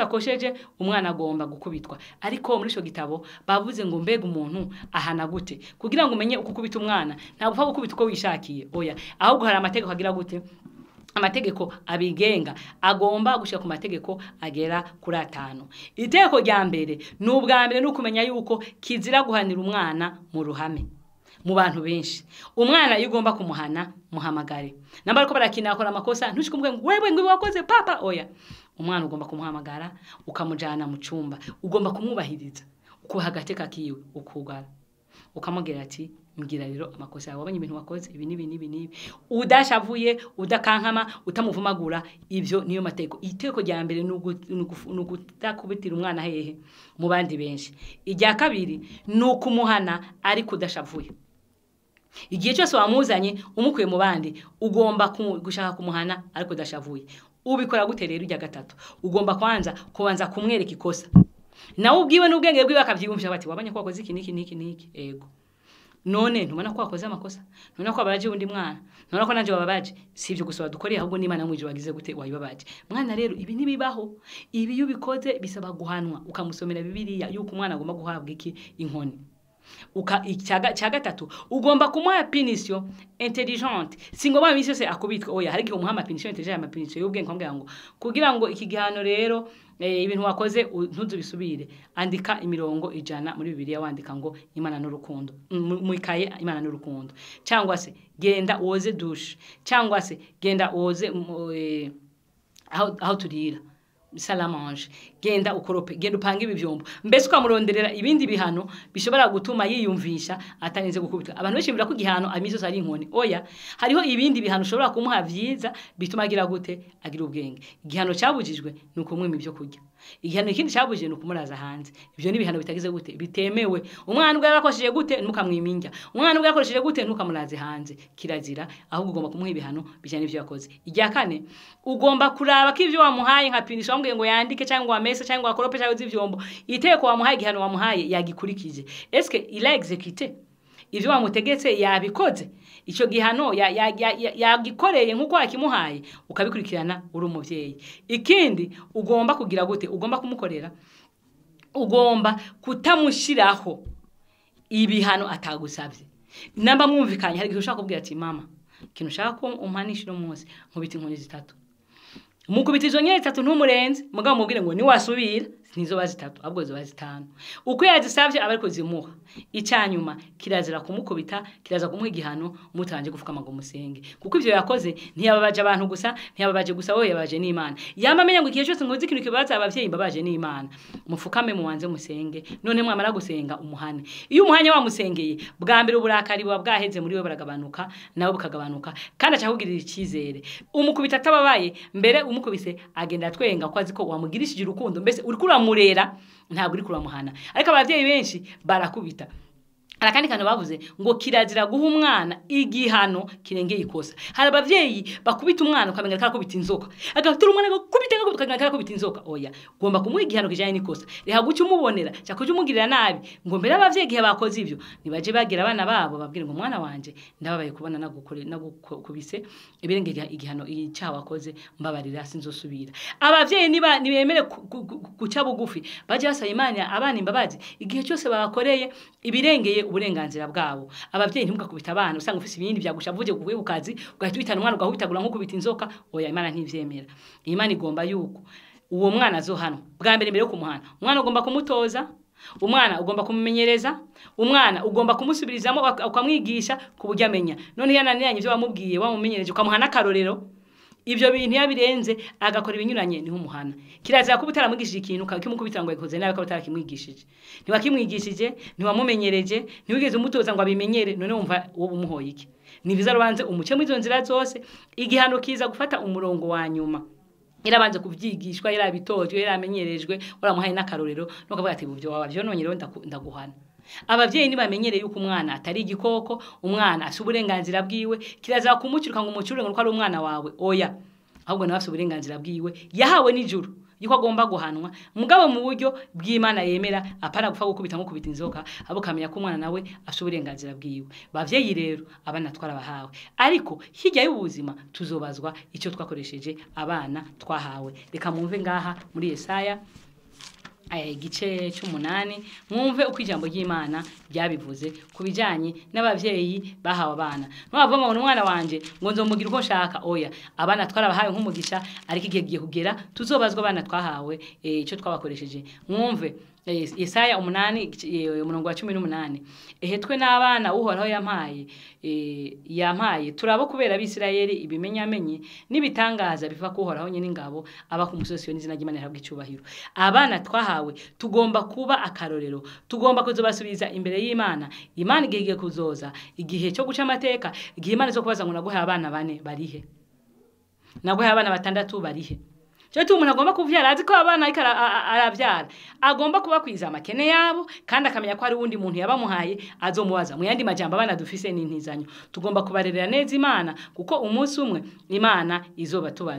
akosheje umwana agomba gukubitwa ariko muri ico gitabo bavuze ngo mbega umuntu ahana gute kugira ngo umenye uko kubita umwana nta gupfa gukubita uko wishakiye oya ahubwo hari amategeko agira gute amategeko abigenga agomba gushika ku mategeko agera kuri 5 iteko rya mbere n'ubwa mbere n'ukumenya yuko kizira guhanira umwana mu ruhame mu bantu benshi umwana yigomba kumuhana muhamagare namba ariko barakina akora amakosa ntushikumbwe ngo wewe ngo wakoze papa oya umwana ugomba kumuhamagara ukamujana mu cumba ugomba kumwubahiriza uko hagateka kiwe ukugara ukamugera ati mbwira rero amakosa yawe abanye ibintu wakoze ibi nibi udashavuye udakankama utamuvumagura ivyo niyo mateko iteko rya mbere nukutakubitira umwana hehe mu bandi benshi ijya kabiri nukumuhana ari kudashavuye igihe cyose wamuzanye umukuye mu bandi ugomba gushaka kumuhana ariko dashavuye ubikora gute rero ijya gatatu ugomba kubanza kumwereka ikosa nawe ubwiwe n'ubwenge bwiwe akavyiyumvisha bati wabanye ko wakoze iki niki ego none ntumana ko wakoze amakosa none ko abaje undi mwana none ko nanje bababaje sivyo gusaba dukoreye ahubwo n'Imana mwije wagize gute wayibabaje mwana rero ibi nibibaho ibi yubikoze bisaba guhanwa ukamusomera bibiliya yuko umwana agomba guhabwa iki inkoni cya gatatu ugomba kumuha pinisio intelligente singoba misi yose akubitwa oya hari umuha pinisio intelligente amapinisio y'ubwenge kwambwira ngo kugira ngo iki gihano rero ibintu wakoze ntuzubisubire andika imirongo ijana muri bibiliya wandika ngo Imana n'urukundo muikaye Imana n'urukundo cyangwa se genda woze douche cyangwa se genda woze aho turira salamanje genda ukorope genda upanga ibivyombo mbese ukamuronderera ibindi bihano bishobora gutuma yiyumvisha atarinze gukubitwa abantu bashimira ko gihano amizo ari inkoni oya hariho ibindi bihano ushobora kumuha vyiza bituma agira gute agira ubwenge igihano cyabujijwe nuko umwe mivyo kurya igihano ikindi cyabujije nuko muraza hanze ivyo ni bihano bitagize gute bitemewe umwana ubwo yarakosheje gute ntukamwiminja umwana ubwo yakoresheje gute ntukamuraze hanze kirazira ahubwo ugomba kumuha ibihano bijyana n'ivyo yakoze ijya kane ugomba kuraba ko ivyo wamuhaye nka pinisho wambwiye ngo yandike cyangwa amese cyangwa akorope cyangwa ivyombo iteko wamuhaye igihano wamuhaye yagikurikije est-ce que il a exécuté ivyo wamutegetse yabikoze ico gihano yagikoreye nkuko akimuhaye ukabikurikirana uri umuvyeyi ikindi ugomba kugira gute ugomba kumukorera ugomba kutamushiraho ibihano atagusavye namba mwumvikanye hari gihe ushaka kubwira ati mama kintu ushaka ko umpanisha umunsi nkubita inkoni 3 mukubita izo nyene 3 ntumurenze mugabo mubwire ngo ni wasubira nizo bazitatu ahubwo zo bazitanu uko yazisavye abariko zimuha icyanyuma kirazira kumukubita kiraza kumuha igihano mutanje gufuka amago musenge kuko ivyo yakoze ntiyababaje abantu gusa ntiyababaje gusa wowe yabaje n'Imana yamamenya ngo ikiye cyose ngozi ikintu kibaza abavyeyi imbabaje n'Imana mufukame muwanze musenge none mwamara gusenga umuhane iyo umuhanye wamusengeye bwa mbere uburakari bwa bwaheze muri we baragabanuka nawe bukagabanuka kandi acakugirira ikizere umukubita atababaye mbere umukubise agenda twenga kwazi ko wamugirishije urukundo mbese uri murera ntabwo uri kuramuhana ariko abavyeyi benshi barakubita arakandi kantu bavuze ngo kirazira guha umwana igihano kirengeye ikosa hari abavyeyi bakubita umwana ukamenya karakubita inzoka agatura umwana gukubita karakubita inzoka oya gomba kumuha igihano kijanye n'ikosa reha gucyo umubonera cyakuje umugirira nabi ngo mbere abavyeyi gihe bakoze ivyo nibaje bagira abana babo babwire ngo mwana wanje ndababaye kubona nagukubise ibirenge igihano icyaha wakoze mbabarira sinzosubira abavyeyi nibemere guca bugufi baje basaba Imana abana imbabazi igihe cyose babakoreye ibirengeye uburenganzira bwabo abavyeyi ntimugakubita abana usanga ufise ibindi byagushavuje kuvuye ukazi ugahita witana umwana ugahitagura nko kubita inzoka oya Imana ntivyemera Imana igomba yuko uwo mwana azohano bwa mbere yo kumuhana umwana ugomba kumutoza umwana ugomba kumumenyereza umwana ugomba kumusubirizamo ukamwigisha kuburyo amenya none yananiranye ivyo wamubwiye wamumenyereje ukamuhana karorero ivyo bintu yabirenze agakora ibinyuranye niho umuhana kirazira ko utaramwigishije ikintu kakimukubitira ngo yakoze nawe ko utarakimwigishije ntiwakimwigishije ntiwamumenyereje ntiwigeze umutoza ngo abimenyere none wumva uwo umuhoye iki nibiza rubanze umuce mu izo nzira zose igihano kiza gufata umurongo wa nyuma irabanze kuvyigishwa irabitojwe iramenyerejwe uramuhaye n'akarorero no kuvuga ati buvyo wawe byo nonyerewe ndaguhana abavyeyi nibamenyereye yuko umwana atari igikoko umwana afite uburenganzira bwiwe kiraza kumucyuruka ngo umucyure ngo ari umwana wawe oya ahubwo nawe afite uburenganzira bwiwe yahawe n'ijuru yuko agomba guhanwa mugabo mu buryo bw'Imana yemera apana gupfa gukubita nko kubita inzoka abo kamenya ko umwana nawe afite uburenganzira bwiwe bavyeyi rero abana twarabahawe ariko hirya y'ubuzima tuzobazwa icyo twakoresheje abana twahawe reka mwumve ngaha muri Yesaya igice cy'umunani mwumve uko ijambo ry'Imana ryabivuze kubijanye n'abavyeyi bahawe abana nubavoma umwana wanje ngo nzomugira uko nshaka oya abana twarabahaye nk'umugisha ariko igihe giye kugera tuzobazwa abana twahawe icyo twabakoresheje mwumve Yesaya 8:18 ehetwe n'abana uhoraho yampaye turabo kubera abisirayeli ibimenyamenye nibitangaza biva ko uhoraho nyine ingabo aba ku musozi n'izina ry'Imana habwa icubahiro abana twahawe tugomba kuba akarorero tugomba kuzobasubiza imbere y'Imana Imana igihe kuzoza igihe cyo guca amateka igihe Imana zo kubaza ngo naguhaye abana 4 barihe naguhaye abana 6 barihe cyo umuntu agomba kuvyara azi ko abana ariko aravyara agomba kuba kwiza amakene yabo kandi akamenya ko ari wundi muntu yabamuhaye azomubaza mu yandi majambo abana dufise n'intizanyo tugomba kubarerera neza Imana kuko umunsi umwe Imana izoba tubaza